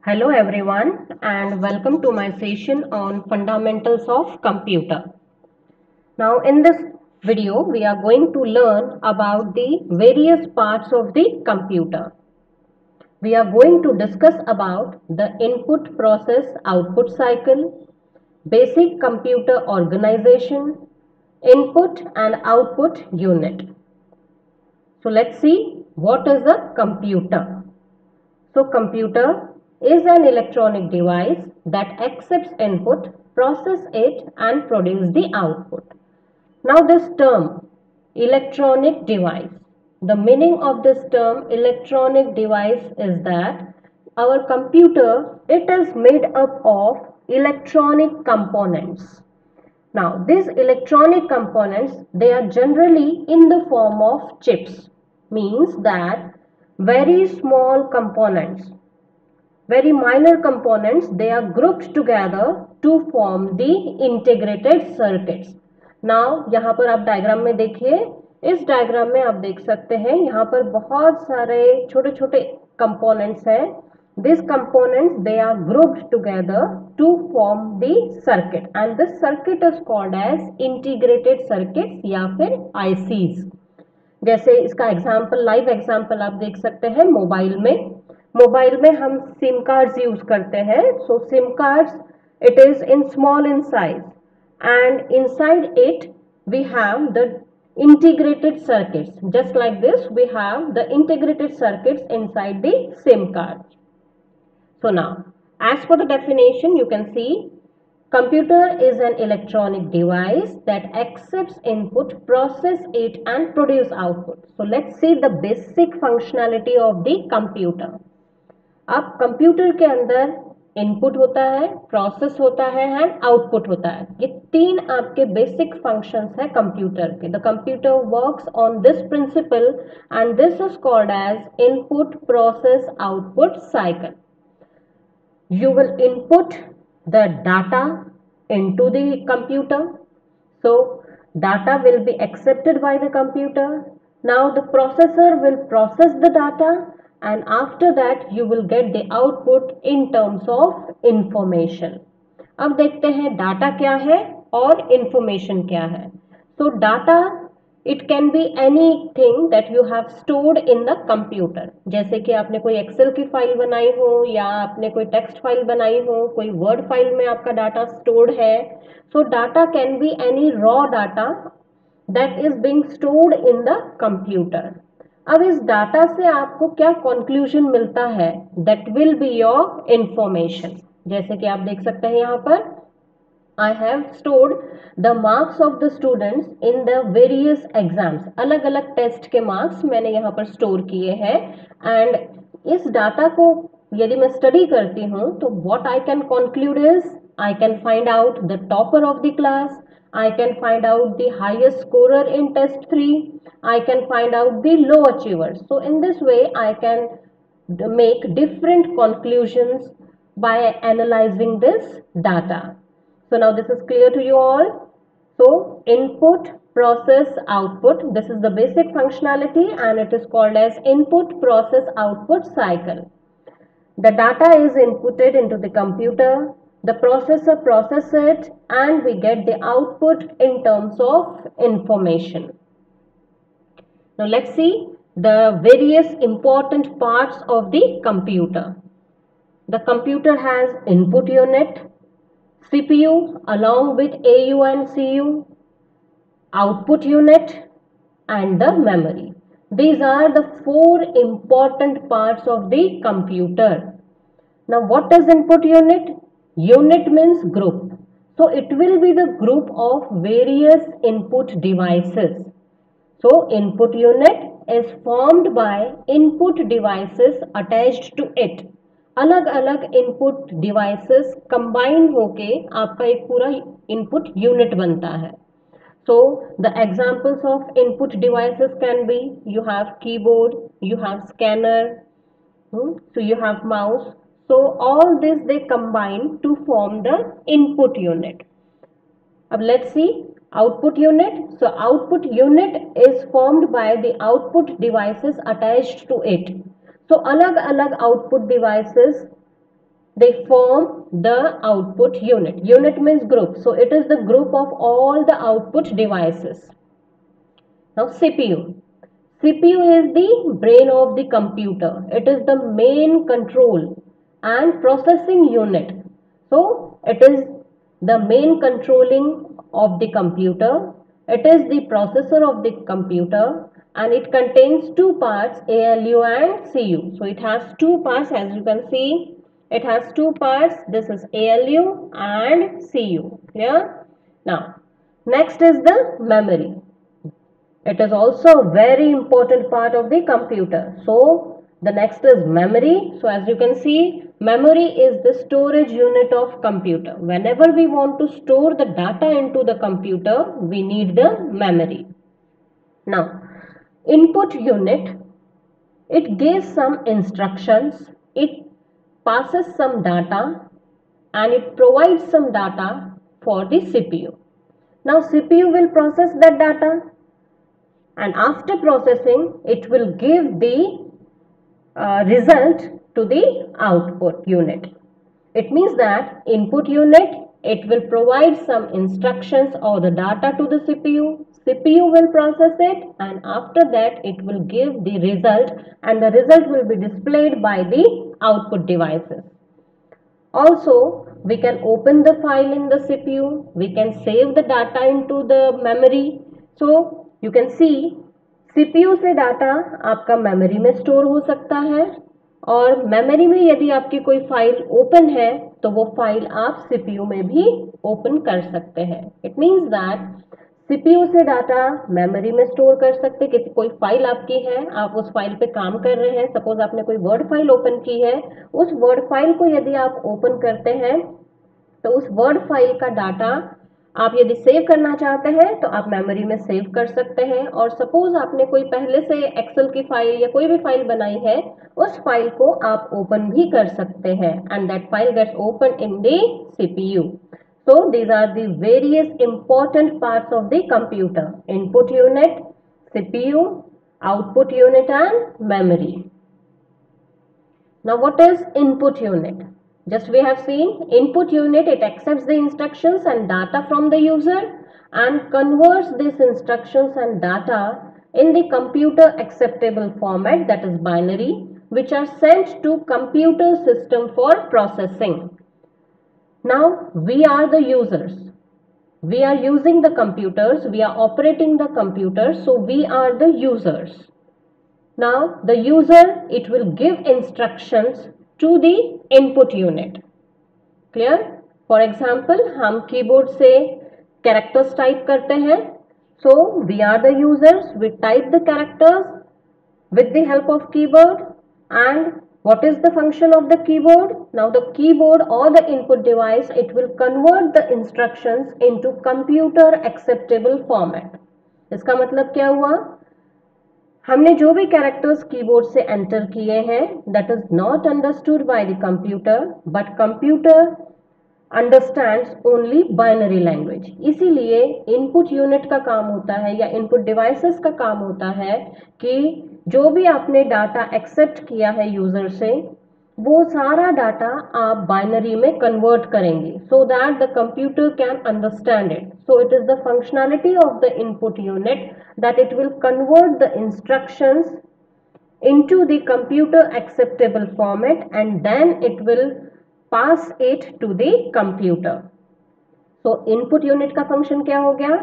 Hello everyone and welcome to my session on fundamentals of computer. Now in this video we are going to learn about the various parts of the computer. We are going to discuss about the input process output cycle, basic computer organization, input and output unit. So let's see what is a computer. So computer is an electronic device that accepts input, process it and produce the output. Now this term electronic device, the meaning of this term electronic device is that our computer, it is made up of electronic components. Now these electronic components, they are generally in the form of chips, means that very small components, very minor components, they are grouped together to form the integrated circuits. Now यहाँ पर आप diagram में देखिए, इस diagram में आप देख सकते हैं यहाँ पर बहुत सारे छोटे छोटे कंपोनेंट्स हैं. These components, they are grouped together to form the circuit and this circuit is called as integrated circuits या फिर ICs. जैसे इसका एग्जाम्पल, लाइव एग्जाम्पल आप देख सकते हैं मोबाइल में हम सिम कार्ड्स यूज करते हैं. So sim cards, it is in small in size and inside it we have the integrated circuits. Just like this we have the integrated circuits inside the SIM card. So now as for the definition, you can see computer is an electronic device that accepts input, process it and produce output. So let's see the basic functionality of the computer. अब computer के अंदर input होता है, process होता है and output होता है. ये तीन आपके बेसिक फंक्शंस है कंप्यूटर के. The computer works on this principle and this is called as input process output cycle. You will input the data into the computer. So data will be accepted by the computer. Now the processor will process the data and after that you will get the output in terms of information. अब देखते हैं data क्या है और information क्या है. So data, it can be anything that you have stored in the computer. जैसे कि आपने कोई एक्सेल की फाइल बनाई हो या आपने कोई टेक्स्ट फाइल बनाई हो, कोई वर्ड फाइल में आपका डाटा स्टोर्ड है. सो data can be any raw data that is being stored in the computer. अब इस डाटा से आपको क्या कंक्लूजन मिलता है, that will be your information. जैसे कि आप देख सकते हैं यहाँ पर I have stored the marks of the students in the various exams. अलग अलग टेस्ट के मार्क्स मैंने यहाँ पर स्टोर किए हैं एंड इस डाटा को यदि मैं स्टडी करती हूँ तो what I can conclude is I can find out the topper of the class, I can find out the highest scorer in test 3, I can find out the low achievers. So in this way I can make different conclusions by analyzing this data. So now this is clear to you all. So input, process, output. This is the basic functionality and it is called as input, process, output cycle. The data is inputted into the computer. The processor processes it and we get the output in terms of information. Now let's see the various important parts of the computer. The computer has input unit, CPU along with AU and CU, output unit and the memory. These are the four important parts of the computer. Now what is input unit? Unit means group. So it will be the group of various input devices. So input unit is formed by input devices attached to it. अलग अलग input devices combine होके आपका एक पूरा input unit बनता है. So the examples of input devices can be, you have keyboard, you have scanner, so you have mouse. So all this they combine to form the input unit. अब let's see output unit. So output unit is formed by the output devices attached to it. So अलग अलग output devices they form the output unit. Unit means group, so it is the group of all the output devices. Now CPU. CPU is the brain of the computer. It is the main control and processing unit. So it is the main controlling of the computer. It is the processor of the computer, and it contains two parts, ALU and CU. So it has two parts, as you can see. It has two parts. This is ALU and CU. Clear? Now, next is the memory. It is also a very important part of the computer. So the next is memory. So as you can see, memory is the storage unit of computer. Whenever we want to store the data into the computer, we need the memory. Now, input unit, it gives some instructions, it passes some data, and it provides some data for the CPU. Now CPU will process that data, and after processing it will give the result to the output unit. It means that input unit, it will provide some instructions or the data to the CPU. CPU will process it, and after that it will give the result, and the result will be displayed by the output devices. Also, we can open the file in the CPU, we can save the data into the memory. So you can see CPU से data आपका memory में store हो सकता है, और memory में यदि आपकी कोई फाइल ओपन है तो वो फाइल आप CPU में भी ओपन कर सकते हैं. इट मीन्स दैट CPU से डाटा मेमोरी में स्टोर कर सकते. किसी कोई फाइल आपकी है, आप उस फाइल पे काम कर रहे हैं, सपोज आपने कोई वर्ड फाइल ओपन की है, उस वर्ड फाइल को यदि आप ओपन करते हैं तो उस वर्ड फाइल का डाटा आप यदि सेव करना चाहते हैं तो आप मेमोरी में सेव कर सकते हैं. और सपोज आपने कोई पहले से एक्सेल की फाइल या कोई भी फाइल बनाई है, उस फाइल को आप ओपन भी कर सकते हैं, and that file gets open in the CPU. So these are the various important parts of the computer: input unit, CPU, output unit and memory. Now what is input unit? Just we have seen input unit, it accepts the instructions and data from the user and converts these instructions and data in the computer acceptable format, that is binary, which are sent to computer system for processing. Now we are the users. We are using the computers, we are operating the computers, so we are the users. Now the user, it will give instructions to the input unit. Clear? For example, हम keyboard से characters type करते हैं. So we are the users, we type the characters with the help of keyboard. And what is the function of the keyboard? Now the keyboard or the input device, it will convert the instructions into computer acceptable format. इसका मतलब क्या हुआ? हमने जो भी characters keyboard से enter किए हैं, that is not understood by the computer, but computer understands only binary language. इसीलिए इनपुट यूनिट का काम होता है या इनपुट डिवाइसेस का काम होता है कि जो भी आपने डाटा एक्सेप्ट किया है यूजर से, वो सारा डाटा आप बाइनरी में कन्वर्ट करेंगे, सो that the computer can understand it. So it is the functionality of the input unit that it will convert the instructions into the computer acceptable format, and then it will pass it to the computer. So input unit का function क्या हो गया?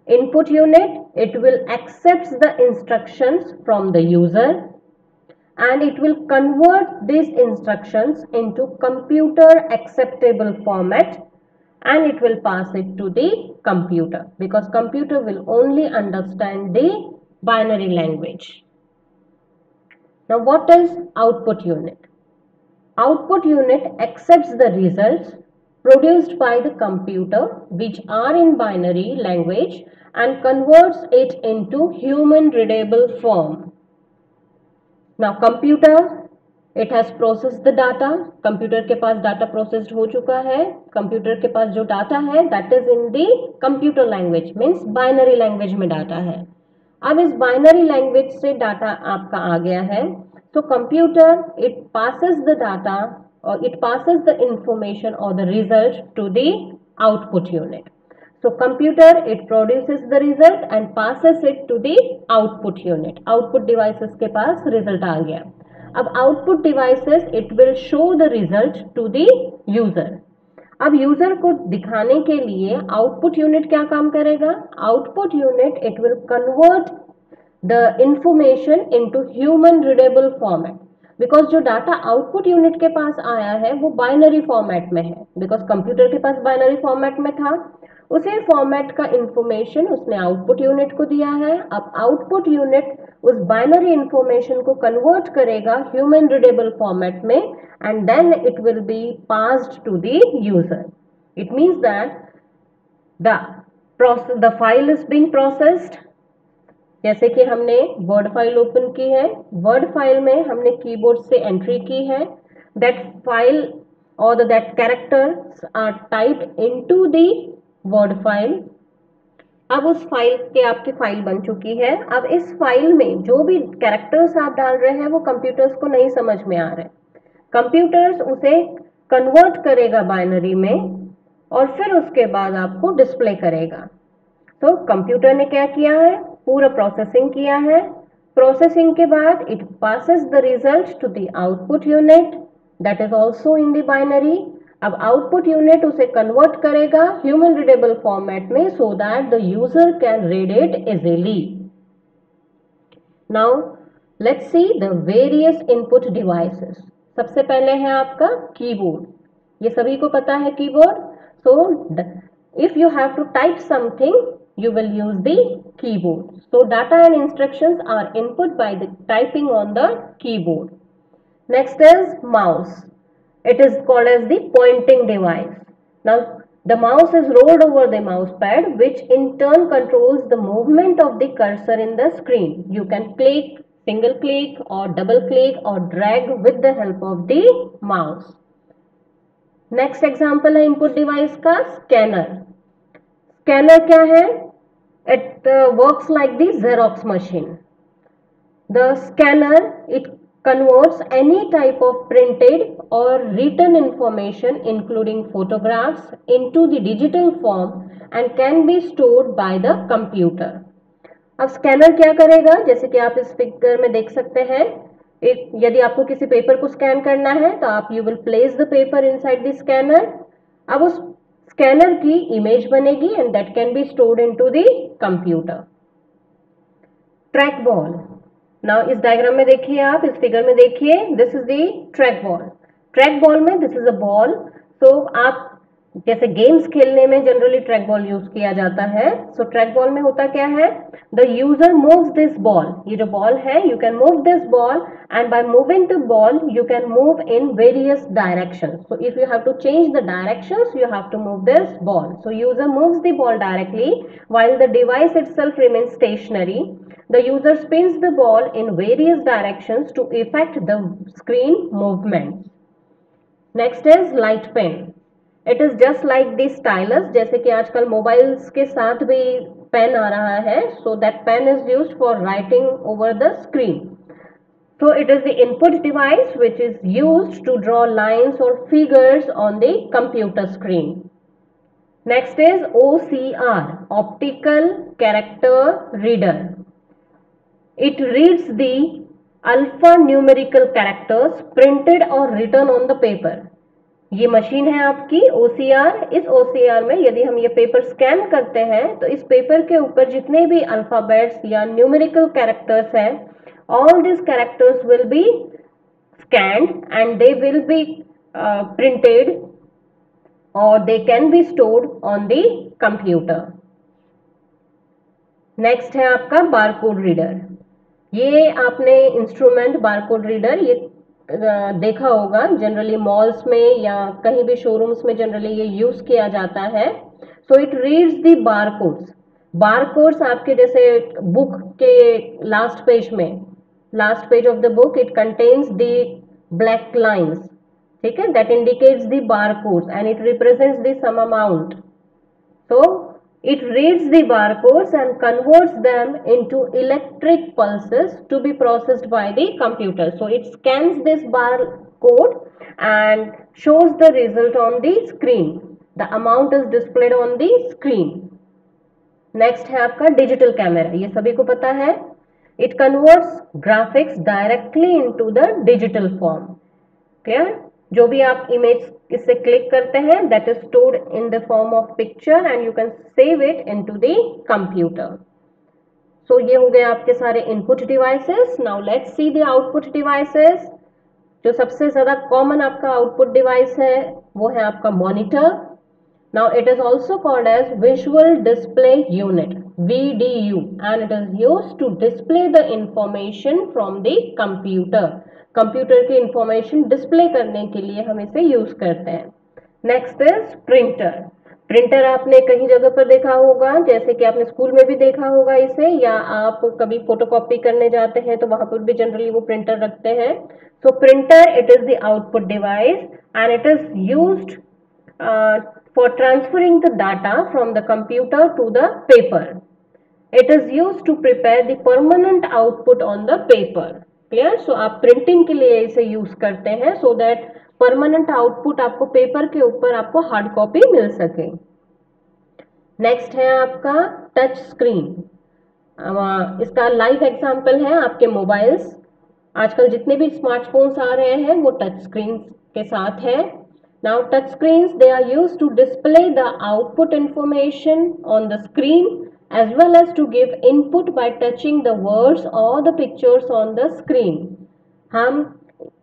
Input unit, it will accept the instructions from the user and it will convert these instructions into computer acceptable format, and it will pass it to the computer, because computer will only understand the binary language. Now what is output unit? Output unit accepts the results produced by the computer which are in binary language and converts it into human readable form. Now computer, it has processed the data. Computer के पास data processed हो चुका है. Computer के पास जो data है, that is in the computer language, means binary language में data है. अब इस बाइनरी लैंग्वेज से डाटा आपका आ गया है, तो computer it passes the data it passes the information or the result to the output unit. So computer, it produces the result and passes it to the output unit. Output devices के पास result आ गया. अब output devices, it will show the result to the user. अब user को दिखाने के लिए output unit क्या काम करेगा? Output unit it will convert the information into human readable format, because जो डाटा आउटपुट यूनिट के पास आया है वो बाइनरी फॉर्मेट में है, बिकॉज कंप्यूटर के पास बाइनरी फॉर्मेट में था, उसी फॉर्मेट का इंफॉर्मेशन उसने आउटपुट यूनिट को दिया है. अब आउटपुट यूनिट उस बाइनरी इंफॉर्मेशन को कन्वर्ट करेगा ह्यूमन रीडेबल फॉर्मेट में and then it will be passed to the user. It means that the file is being processed. जैसे कि हमने वर्ड फाइल ओपन की है, वर्ड फाइल में हमने कीबोर्ड से एंट्री की है, दैट फाइल और that characters are typed into the word file. अब उस फाइल के आपकी फाइल बन चुकी है. अब इस फाइल में जो भी कैरेक्टर्स आप डाल रहे हैं वो कंप्यूटर्स को नहीं समझ में आ रहे. कंप्यूटर्स उसे कन्वर्ट करेगा बाइनरी में और फिर उसके बाद आपको डिस्प्ले करेगा. तो कंप्यूटर ने क्या किया है? पूरा प्रोसेसिंग किया है. प्रोसेसिंग के बाद it passes the result to the output unit that is also in the binary. अब आउटपुट यूनिट उसे कन्वर्ट करेगा ह्यूमन रीडेबल फॉर्मेट में so that the user can read it easily. Now let's see the various input devices. सबसे पहले है आपका keyboard. ये सभी को पता है keyboard. So if you have to type something you will use the keyboard. So data and instructions are input by the typing on the keyboard. Next is mouse. It is called as the pointing device. Now the mouse is rolled over the mouse pad, which in turn controls the movement of the cursor in the screen. You can click, single click or double click or drag with the help of the mouse. Next example है input device का scanner. Scanner क्या है? It works like the Xerox machine. The scanner, it converts any type of printed or written information including photographs into the digital form and can be stored by the computer. अब scanner क्या करेगा? जैसे कि आप इस picture में देख सकते हैं, यदि आपको किसी पेपर को स्कैन करना है तो आप you will place the paper inside the scanner. अब उस स्कैनर की इमेज बनेगी and that can be stored into the computer. Track ball. Now इस डायग्राम में देखिए, आप इस फिगर में देखिए, this is the track ball. Track ball में दिस इज अ बॉल. सो आप जैसे गेम्स खेलने में जनरली ट्रैक बॉल यूज किया जाता है. सो ट्रैक बॉल में होता क्या है? The user moves this ball. ये जो बॉल है, you can move this ball and by moving the ball you can move in various directions. So if you have to change the directions, you have to move this ball. So user moves the ball directly while the device itself remains stationary. The user spins the ball in various directions to effect the screen movements. Next is light pen. It is just like the stylus. जैसे कि आजकल mobiles के साथ भी pen आ रहा है. So that pen is used for writing over the screen. So it is the input device which is used to draw lines or figures on the computer screen. Next is OCR, Optical Character Reader. It reads the alphanumerical characters printed or written on the paper. ये machine है आपकी OCR. इस OCR में यदि हम ये paper scan करते हैं तो इस पेपर के ऊपर जितने भी अल्फाबेट्स या न्यूमेरिकल कैरेक्टर्स हैं, all these characters will be scanned and they will be printed or they can be stored on the computer. Next है आपका बारकोड रीडर. ये आपने इंस्ट्रूमेंट बारकोड रीडर ये देखा होगा जनरली मॉल्स में या कहीं भी शोरूम्स में जनरली ये यूज किया जाता है. So it reads the barcodes. Barcodes आपके जैसे बुक के लास्ट पेज में, last page of the book, it contains the black lines, ठीक है, that indicates the barcodes and it represents the sum amount. So it reads the barcodes and converts them into electric pulses to be processed by the computer. So it scans this code and shows the result on the screen. The amount is displayed on the screen. Next है आपका digital camera, ये सभी को पता है. It converts graphics directly into the digital form. Clear? जो भी आप इमेज इससे क्लिक करते हैं that is stored in the form of picture and you can save it into the computer. So ये हो गए आपके सारे input devices. Now let's see the output devices. जो सबसे ज्यादा कॉमन आपका आउटपुट डिवाइस है वो है आपका monitor. Now it is also called as Visual Display Unit, VDU, and it is used to display the information from the computer. Computer की information display करने के लिए हम इसे यूज करते हैं. Next is printer. प्रिंटर आपने कहीं जगह पर देखा होगा, जैसे कि आपने स्कूल में भी देखा होगा इसे, या आप कभी फोटोकॉपी करने जाते हैं तो वहां पर भी जनरली वो प्रिंटर रखते हैं. सो printer it is the output device and it is used for transferring the data from the computer to the paper. It is used to prepare the permanent output on the paper. Clear? So आप printing के लिए इसे use करते हैं so that permanent output आपको paper के ऊपर आपको hard copy मिल सके. Next है आपका touch screen. इसका live example है आपके mobiles. आजकल जितने भी स्मार्टफोन्स आ रहे हैं वो टच स्क्रीन के साथ है. Now touch screens, they are used to display the output information on the screen as well as to give input by touching the words or the pictures on the screen. हम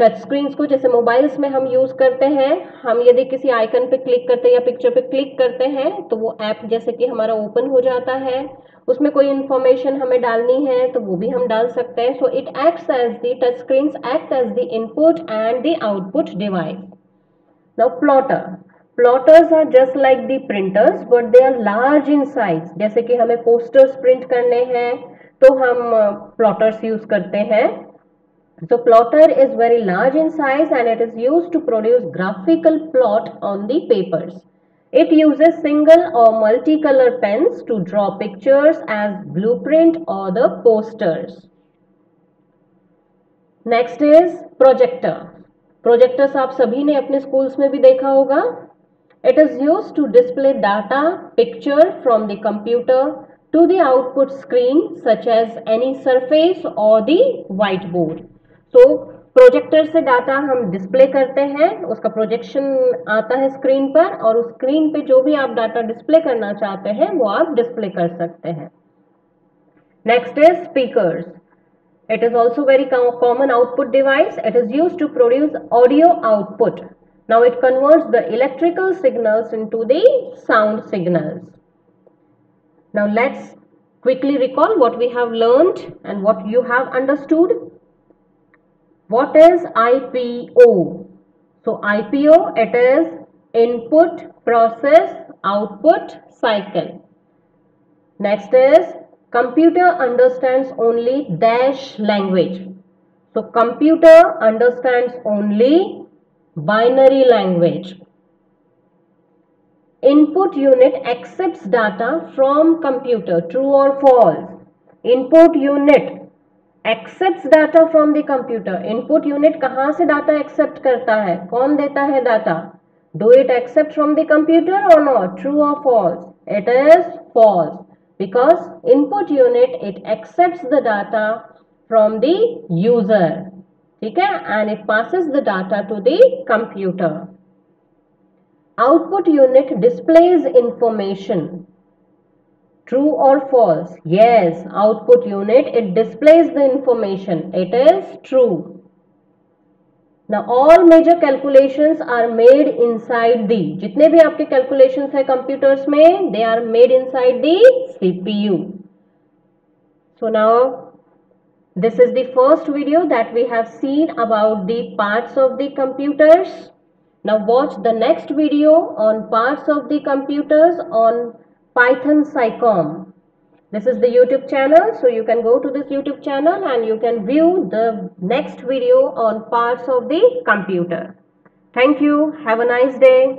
touch screens को जैसे mobiles में हम use करते हैं, हम यदि किसी आइकन पे क्लिक करते हैं या पिक्चर पे क्लिक करते हैं तो वो ऐप जैसे कि हमारा ओपन हो जाता है. उसमें कोई इंफॉर्मेशन हमें डालनी है तो वो भी हम डाल सकते हैं. So it acts as the touch screens act as the input and the output device. Now plotter. Plotters are just like the printers but they are large in size. जैसे कि हमें posters print करने हैं तो हम plotters use करते हैं. So plotter is very large in size and it is used to produce graphical plot on the papers. It uses single or multicolor pens to draw pictures as blueprint or the posters. Next is projector. Projectors आप सभी ने अपने schools में भी देखा होगा. It is use to display data picture from the computer to the output screen such as any surface or the white board. So projector से data हम डिस्प्ले करते हैं, उसका प्रोजेक्शन आता है स्क्रीन पर और उस स्क्रीन पे जो भी आप डाटा डिस्प्ले करना चाहते हैं वो आप डिस्प्ले कर सकते हैं. Next is speakers. It is also very common output device. It is used to produce audio output. Now it converts the electrical signals into the sound signals. Now let's quickly recall what we have learned and what you have understood. What is IPO? So IPO, it is input, process, output, cycle. Next is computer understands only dash language. So computer understands only binary language. Input unit accepts data from computer. True or false? Input unit accepts data from the computer. Input unit कहाँ से data accept करता है? कौन देता है data? Do it accept from the computer or not? True or false? It is false. Because input unit it accepts the data from the user, ठीक है, and it passes the data to the computer. Output unit displays information. True or false? Yes, output unit it displays the information. It is true. Now all major calculations are made inside the, जितने भी आपके calculations है computers में, they are made inside the CPU. So now this is the first video that we have seen about the parts of the computers. Now watch the next video on parts of the computers on Python SciComm. This is the YouTube channel, so you can go to this YouTube channel and you can view the next video on parts of the computer. Thank you. Have a nice day.